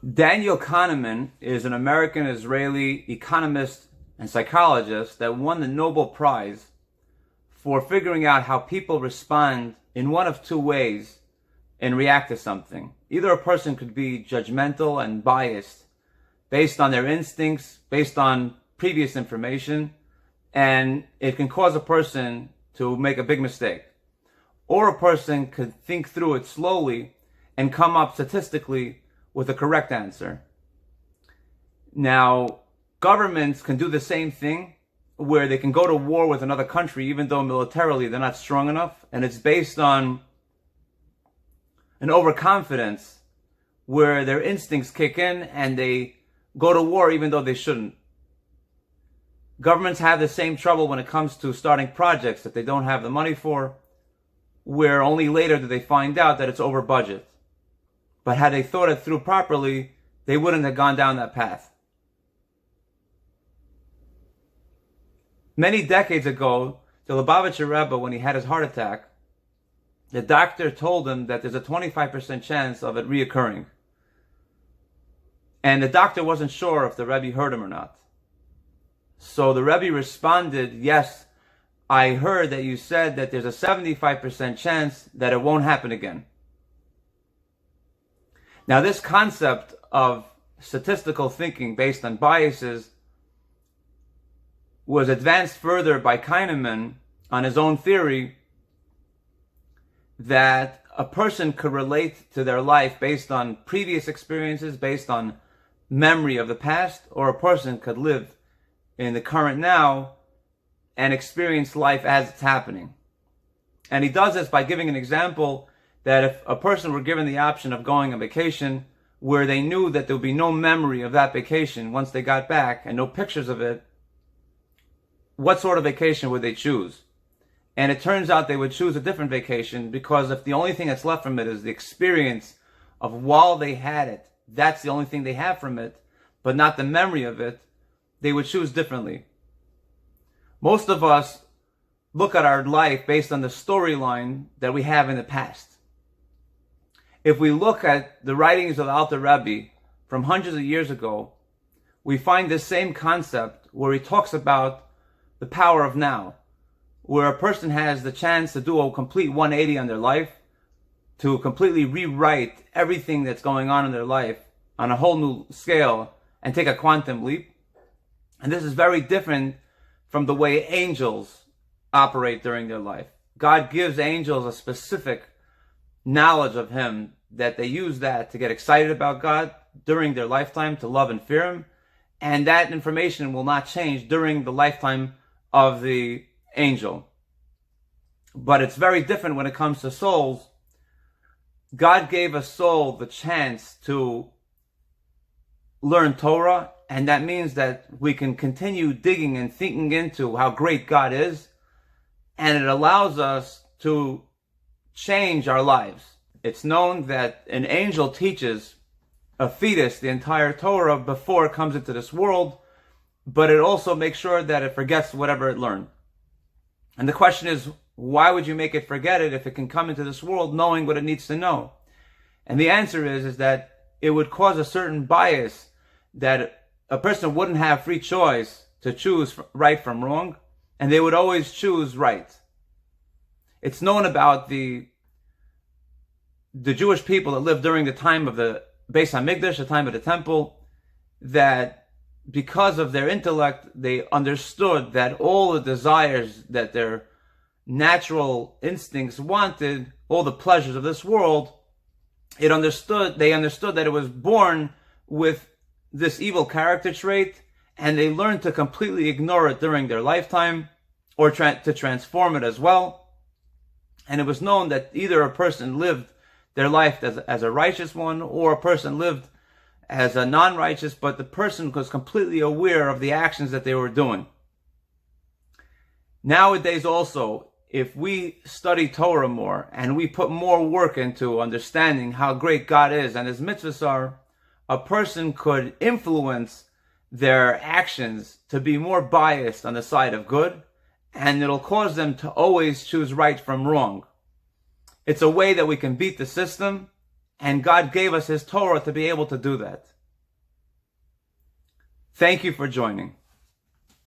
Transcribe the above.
Daniel Kahneman is an American-Israeli economist and psychologist that won the Nobel Prize for figuring out how people respond in one of two ways and react to something. Either a person could be judgmental and biased based on their instincts, based on previous information, and it can cause a person to make a big mistake. Or a person could think through it slowly and come up statistically with a correct answer. Now, governments can do the same thing where they can go to war with another country even though militarily they're not strong enough, and it's based on an overconfidence where their instincts kick in and they go to war even though they shouldn't. Governments have the same trouble when it comes to starting projects that they don't have the money for, where only later do they find out that it's over budget. But had they thought it through properly, they wouldn't have gone down that path. Many decades ago, the Lubavitcher Rebbe, when he had his heart attack, the doctor told him that there's a 25% chance of it reoccurring. And the doctor wasn't sure if the Rebbe heard him or not. So the Rebbe responded, yes, I heard that you said that there's a 75% chance that it won't happen again. Now, this concept of statistical thinking based on biases was advanced further by Kahneman on his own theory that a person could relate to their life based on previous experiences, based on memory of the past, or a person could live in the current now and experience life as it's happening. And he does this by giving an example that if a person were given the option of going on vacation where they knew that there would be no memory of that vacation once they got back and no pictures of it, what sort of vacation would they choose? And it turns out they would choose a different vacation, because if the only thing that's left from it is the experience of while they had it, that's the only thing they have from it, but not the memory of it, they would choose differently. Most of us look at our life based on the storyline that we have in the past. If we look at the writings of the Alter Rebbe from hundreds of years ago, we find this same concept where he talks about the power of now, where a person has the chance to do a complete 180 on their life, to completely rewrite everything that's going on in their life on a whole new scale and take a quantum leap. And this is very different from the way angels operate during their life. God gives angels a specific knowledge of Him that they use that to get excited about God during their lifetime, to love and fear Him. And that information will not change during the lifetime of the angel. But it's very different when it comes to souls. God gave a soul the chance to learn Torah, and that means that we can continue digging and thinking into how great God is, and it allows us to change our lives. It's known that an angel teaches a fetus the entire Torah before it comes into this world, but it also makes sure that it forgets whatever it learned. And the question is, why would you make it forget it if it can come into this world knowing what it needs to know? And the answer is that it would cause a certain bias, that a person wouldn't have free choice to choose right from wrong, and they would always choose right. It's known about the Jewish people that lived during the time of the Beis HaMikdash, the time of the temple, that because of their intellect, they understood that all the desires that their natural instincts wanted, all the pleasures of this world, they understood that it was born with this evil character trait, and they learned to completely ignore it during their lifetime, or to transform it as well. And it was known that either a person lived their life as a righteous one, or a person lived as a non-righteous, but the person was completely aware of the actions that they were doing. Nowadays also, if we study Torah more and we put more work into understanding how great God is and His mitzvahs are, a person could influence their actions to be more biased on the side of good, and it'll cause them to always choose right from wrong. It's a way that we can beat the system And God gave us His Torah to be able to do that. Thank you for joining.